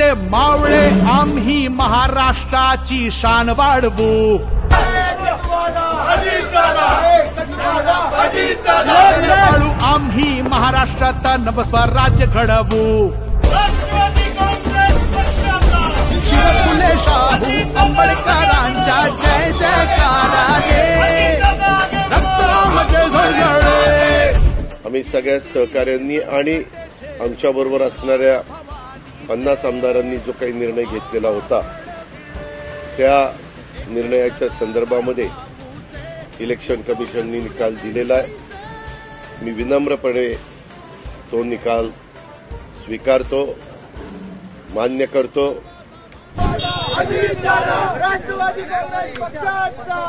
आमचे मावळे आम्ही महाराष्ट्राची शान वाढवू. वाळू आम्ही महाराष्ट्रात नवस्वराज्य घडवू. शिवफुले शाहू आंबेडकरांच्या जय जयकाराने रक्तामध्ये झळझळे. आम्ही सगळ्या सहकाऱ्यांनी आणि आमच्याबरोबर असणाऱ्या 50 आमदारांनी जो काही निर्णय घेतलेला होता त्या निर्णयाच्या संदर्भामध्ये इलेक्शन कमिशननी निकाल दिलेला आहे. मी विनम्रपणे तो निकाल स्वीकारतो, मान्य करतो. राष्ट्रवादी काँग्रेस पक्षाचा